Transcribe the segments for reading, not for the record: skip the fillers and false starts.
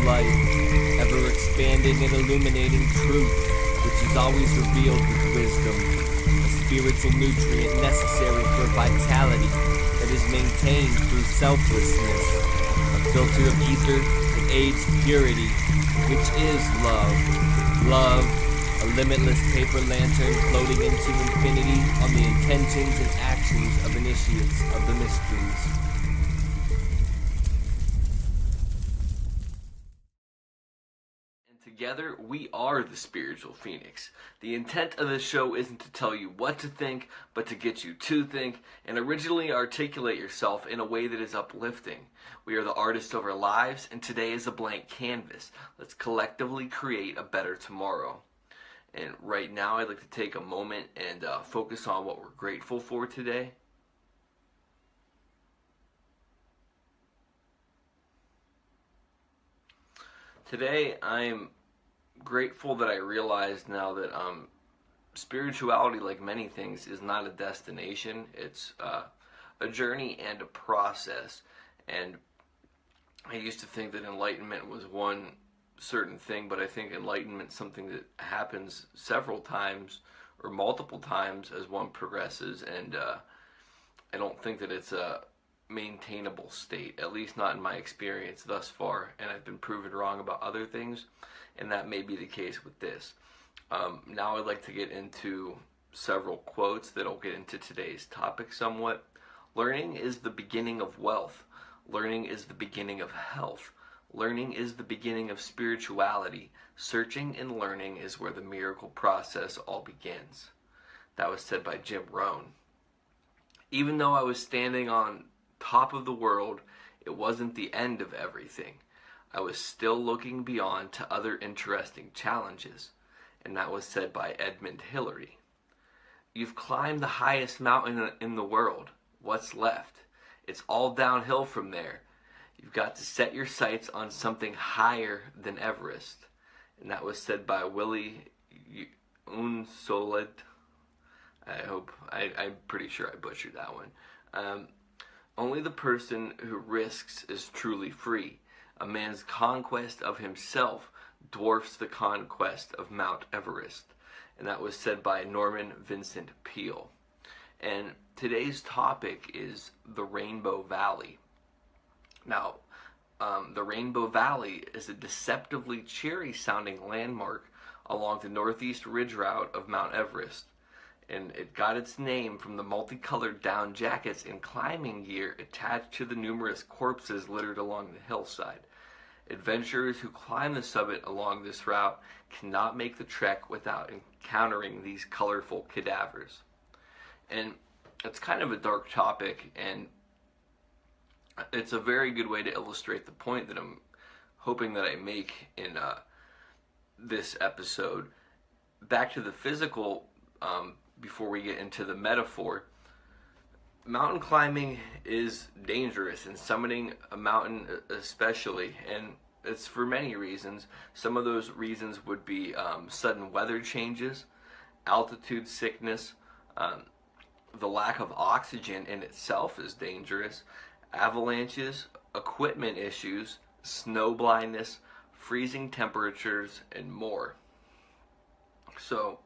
light, ever expanding and illuminating truth, which is always revealed with wisdom, a spiritual nutrient necessary for vitality that is maintained through selflessness, a filter of ether that aids purity, which is love. Love, a limitless paper lantern floating into infinity on the intentions and actions of initiates of the mysteries. Together, we are the Spiritual Phoenix. The intent of this show isn't to tell you what to think, but to get you to think, and originally articulate yourself in a way that is uplifting. We are the artists of our lives, and today is a blank canvas. Let's collectively create a better tomorrow. And right now, I'd like to take a moment and focus on what we're grateful for today. Today, I'm grateful that I realized now that spirituality, like many things, is not a destination. It's a journey and a process. And I used to think that enlightenment was one certain thing, but I think enlightenment is something that happens several times or multiple times as one progresses, and I don't think that it's a maintainable state, at least not in my experience thus far, and I've been proven wrong about other things, and that may be the case with this. Now I'd like to get into several quotes that'll get into today's topic somewhat. Learning is the beginning of wealth. Learning is the beginning of health. Learning is the beginning of spirituality. Searching and learning is where the miracle process all begins. That was said by Jim Rohn. Even though I was standing on top of the world, it wasn't the end of everything. I was still looking beyond to other interesting challenges, and that was said by Edmund Hillary. You've climbed the highest mountain in the world. What's left? It's all downhill from there. You've got to set your sights on something higher than Everest, and that was said by Willie Unsolid. I'm pretty sure I butchered that one. Only the person who risks is truly free. A man's conquest of himself dwarfs the conquest of Mount Everest. And that was said by Norman Vincent Peale. And today's topic is the Rainbow Valley. Now, the Rainbow Valley is a deceptively cheery-sounding landmark along the northeast ridge route of Mount Everest. And it got its name from the multicolored down jackets and climbing gear attached to the numerous corpses littered along the hillside. Adventurers who climb the summit along this route cannot make the trek without encountering these colorful cadavers. And it's kind of a dark topic, and it's a very good way to illustrate the point that I'm hoping that I make in this episode. Back to the physical, before we get into the metaphor, mountain climbing is dangerous, and summiting a mountain especially, and it's for many reasons. Some of those reasons would be sudden weather changes, altitude sickness, the lack of oxygen in itself is dangerous, avalanches, equipment issues, snow blindness, freezing temperatures, and more. So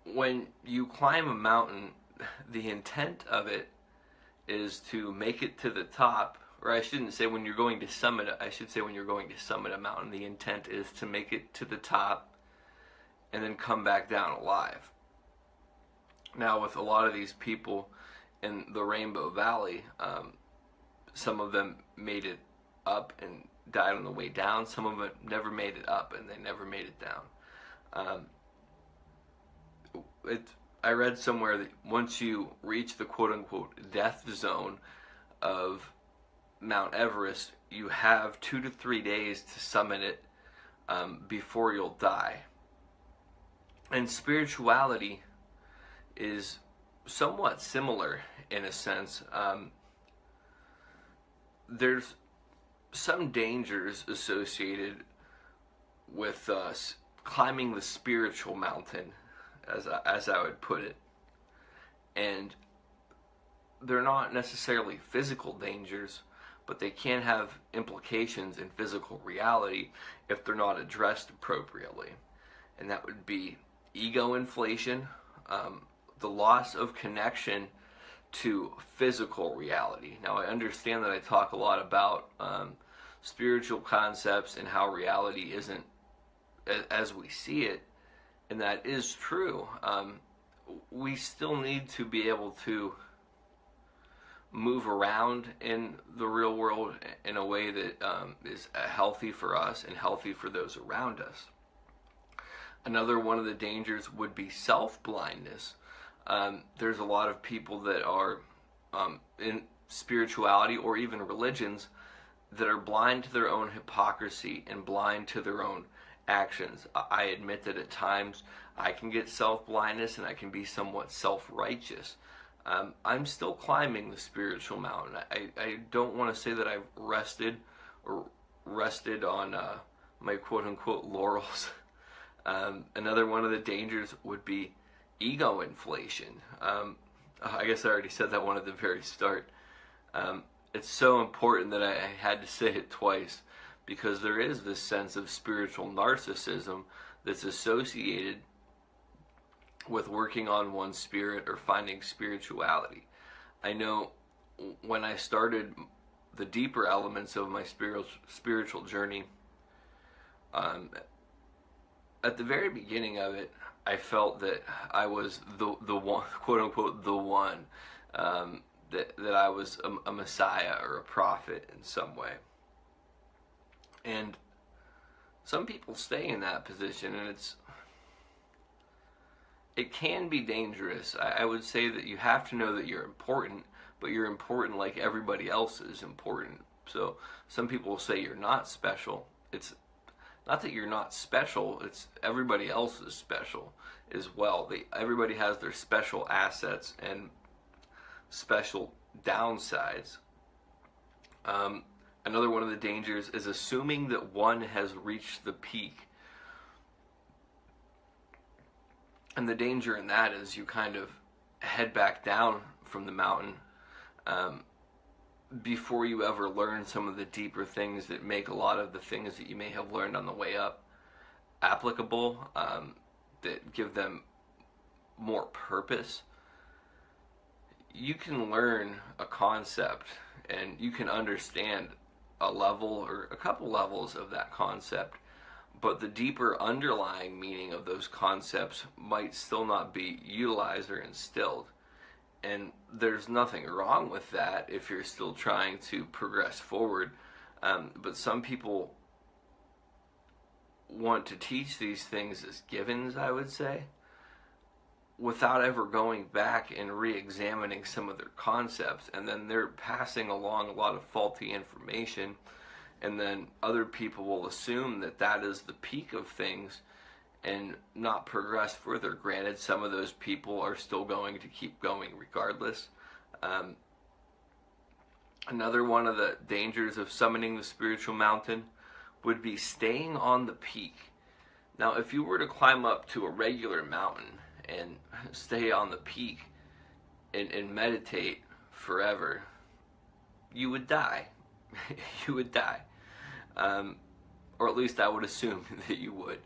when you climb a mountain, the intent of it is to make it to the top, or I shouldn't say when you're going to summit it, I should say when you're going to summit a mountain, the intent is to make it to the top and then come back down alive. Now, with a lot of these people in the Rainbow Valley, some of them made it up and died on the way down. Some of them never made it up and they never made it down. I read somewhere that once you reach the quote-unquote death zone of Mount Everest, you have 2 to 3 days to summit it before you'll die. And spirituality is somewhat similar in a sense. There's some dangers associated with climbing the spiritual mountain, as I would put it, and they're not necessarily physical dangers, but they can have implications in physical reality if they're not addressed appropriately. And that would be ego inflation, the loss of connection to physical reality. Now, I understand that I talk a lot about spiritual concepts and how reality isn't as we see it, and that is true. We still need to be able to move around in the real world in a way that is healthy for us and healthy for those around us. Another one of the dangers would be self-blindness. There's a lot of people that are in spirituality or even religions that are blind to their own hypocrisy and blind to their own actions. I admit that at times I can get self-blindness and I can be somewhat self-righteous. I'm still climbing the spiritual mountain. I don't want to say that I've rested on my quote-unquote laurels. Another one of the dangers would be ego inflation. I guess I already said that one at the very start. It's so important that I had to say it twice, because there is this sense of spiritual narcissism that's associated with working on one's spirit or finding spirituality. I know when I started the deeper elements of my spiritual journey, at the very beginning of it, I felt that I was the one, quote unquote, the one, that I was a messiah or a prophet in some way. And some people stay in that position, and it can be dangerous. I would say that you have to know that you're important, but you're important like everybody else is important. So some people will say you're not special. It's not that you're not special, it's everybody else is special as well. Everybody has their special assets and special downsides. Another one of the dangers is assuming that one has reached the peak. And the danger in that is you kind of head back down from the mountain before you ever learn some of the deeper things that make a lot of the things that you may have learned on the way up applicable, that give them more purpose. You can learn a concept and you can understand a level or a couple levels of that concept, but the deeper underlying meaning of those concepts might still not be utilized or instilled. And there's nothing wrong with that if you're still trying to progress forward. But some people want to teach these things as givens, I would say, without ever going back and re-examining some of their concepts. And then they're passing along a lot of faulty information. And then other people will assume that that is the peak of things and not progress further. Granted, some of those people are still going to keep going regardless. Another one of the dangers of summoning the spiritual mountain would be staying on the peak. Now, if you were to climb up to a regular mountain and stay on the peak and meditate forever, you would die. You would die. Or at least I would assume that you would.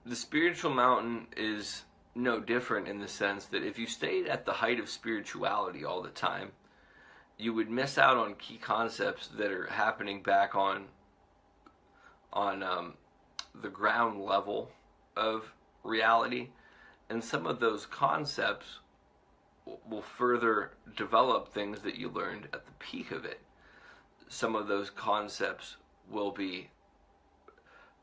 The spiritual mountain is no different in the sense that if you stayed at the height of spirituality all the time, you would miss out on key concepts that are happening back on the ground level of reality, and some of those concepts will further develop things that you learned at the peak of it. Some of those concepts will be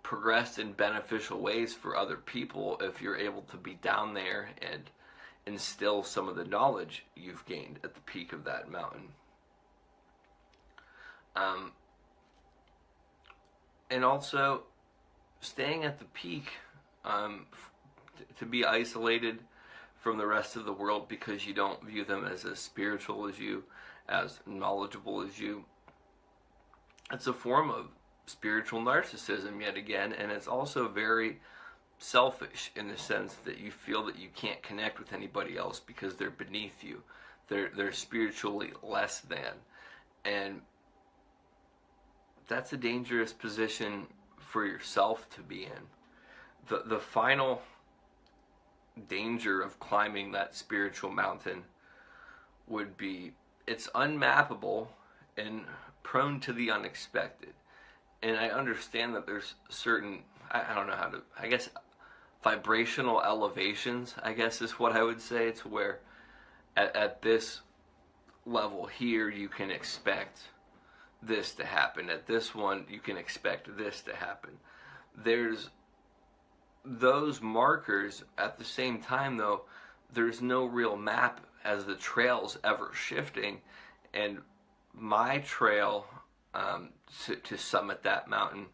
progressed in beneficial ways for other people if you're able to be down there and instill some of the knowledge you've gained at the peak of that mountain. And also staying at the peak, to be isolated from the rest of the world because you don't view them as spiritual as you, as knowledgeable as you. It's a form of spiritual narcissism yet again, and it's also very selfish in the sense that you feel that you can't connect with anybody else because they're beneath you. They're spiritually less than. And that's a dangerous position for yourself to be in. The final danger of climbing that spiritual mountain would be it's unmappable and prone to the unexpected. And I understand that there's certain, I don't know how to, I guess vibrational elevations, I guess is what I would say, to where at this level here you can expect this to happen. At this one you can expect this to happen. There's those markers. At the same time though, there's no real map as the trail's ever shifting, and my trail to summit that mountain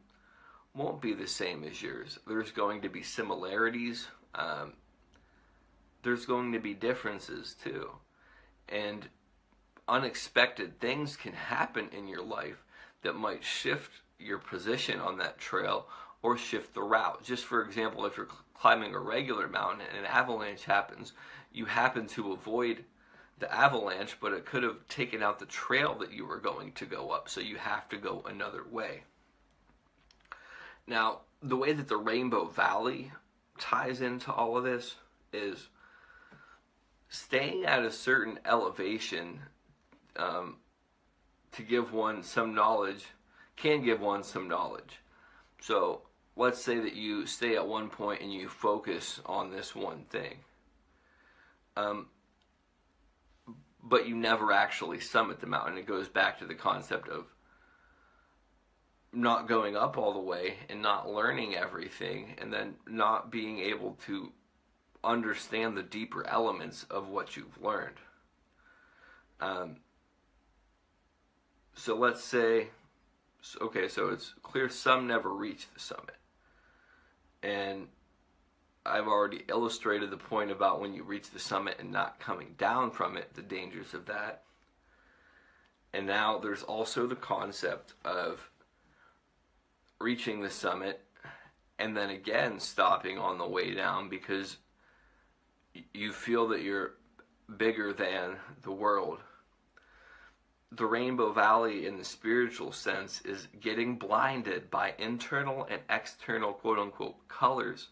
won't be the same as yours. There's going to be similarities, there's going to be differences too, and unexpected things can happen in your life that might shift your position on that trail or shift the route. Just for example, if you're climbing a regular mountain and an avalanche happens, you happen to avoid the avalanche, but it could have taken out the trail that you were going to go up, so you have to go another way. Now, the way that the Rainbow Valley ties into all of this is staying at a certain elevation to give one some knowledge, can give one some knowledge. So let's say that you stay at one point and you focus on this one thing, but you never actually summit the mountain. It goes back to the concept of not going up all the way and not learning everything, and then not being able to understand the deeper elements of what you've learned. So let's say, okay, so it's clear some never reach the summit. And I've already illustrated the point about when you reach the summit and not coming down from it, the dangers of that. And now there's also the concept of reaching the summit and then again stopping on the way down because you feel that you're bigger than the world. The Rainbow Valley in the spiritual sense is getting blinded by internal and external quote-unquote colors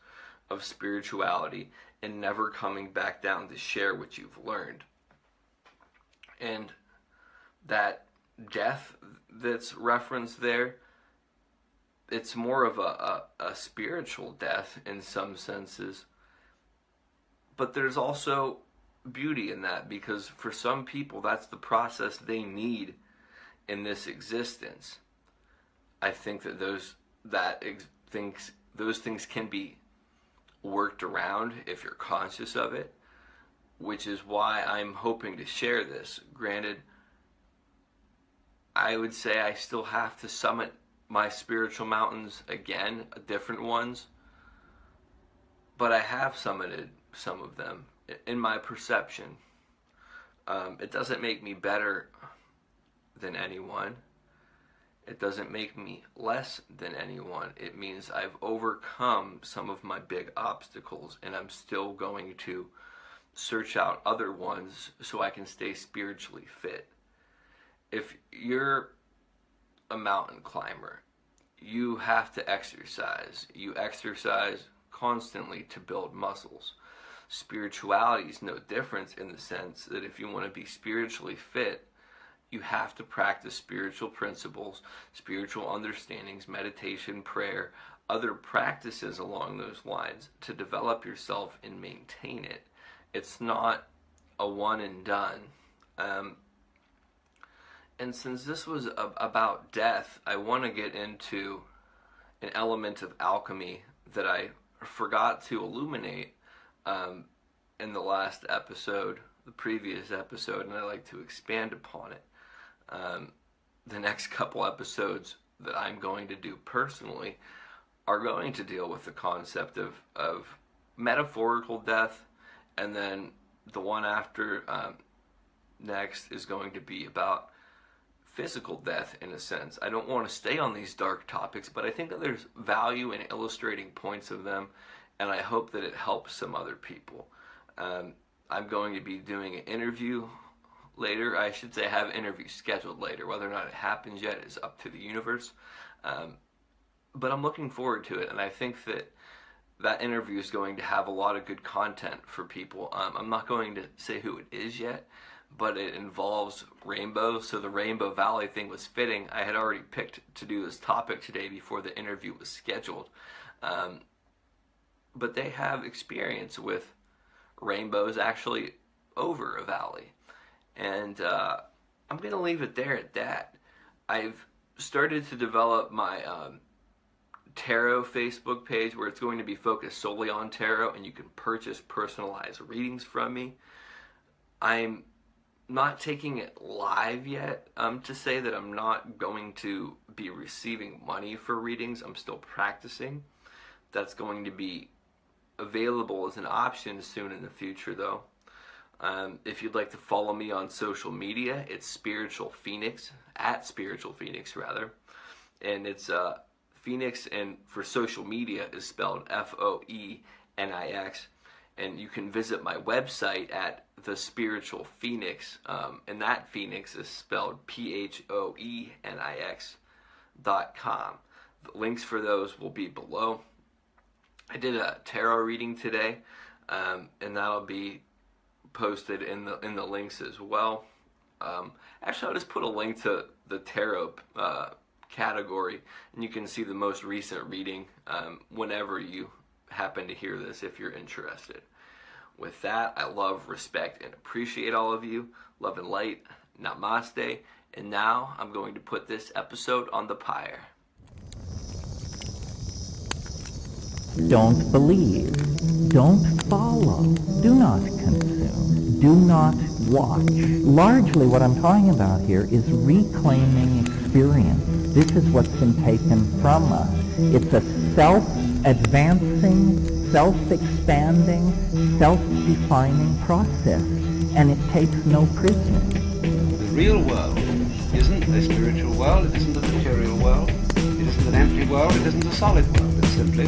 of spirituality and never coming back down to share what you've learned. And that death that's referenced there, it's more of a spiritual death in some senses, but there's also beauty in that, because for some people that's the process they need in this existence. I think that those things can be worked around if you're conscious of it, which is why I'm hoping to share this. Granted, I would say I still have to summit my spiritual mountains again, different ones, but I have summited some of them in my perception. It doesn't make me better than anyone. It doesn't make me less than anyone. It means I've overcome some of my big obstacles, and I'm still going to search out other ones so I can stay spiritually fit. If you're a mountain climber, you have to exercise. You exercise constantly to build muscles. Spirituality is no different in the sense that if you want to be spiritually fit, you have to practice spiritual principles, spiritual understandings, meditation, prayer, other practices along those lines to develop yourself and maintain it. It's not a one and done. And since this was about death, I want to get into an element of alchemy that I forgot to illuminate in the last episode, the previous episode, and I'd like to expand upon it. The next couple episodes that I'm going to do personally are going to deal with the concept of metaphorical death, and then the one after next is going to be about physical death in a sense. I don't want to stay on these dark topics, but I think that there's value in illustrating points of them, and I hope that it helps some other people. I'm going to be doing an interview later. I should say I have interviews scheduled later. Whether or not it happens yet is up to the universe. But I'm looking forward to it, and I think that interview is going to have a lot of good content for people. I'm not going to say who it is yet, but it involves rainbows, so the Rainbow Valley thing was fitting. I had already picked to do this topic today before the interview was scheduled. But they have experience with rainbows actually over a valley. And I'm going to leave it there at that. I've started to develop my tarot Facebook page where it's going to be focused solely on tarot, and you can purchase personalized readings from me. I'm not taking it live yet to say that I'm not going to be receiving money for readings. I'm still practicing. That's going to be available as an option soon in the future, though. If you'd like to follow me on social media, it's Spiritual Phoenix, at Spiritual Phoenix rather, and it's Phoenix, and for social media is spelled Foenix, and you can visit my website at The Spiritual Phoenix, and that Phoenix is spelled PHOENIX.com. The links for those will be below. I did a tarot reading today, and that'll be posted in the links as well. Actually, I'll just put a link to the tarot category, and you can see the most recent reading whenever you happen to hear this, if you're interested. With that, I love, respect, and appreciate all of you. Love and light. Namaste. And now I'm going to put this episode on the pyre. Don't believe. Don't follow. Do not consume. Do not watch. Largely what I'm talking about here is reclaiming experience. This is what's been taken from us. It's a self-advancing, self-expanding, self-defining process, and it takes no prisoners. The real world isn't a spiritual world, it isn't a material world, it isn't an empty world, it isn't a solid world. It's simply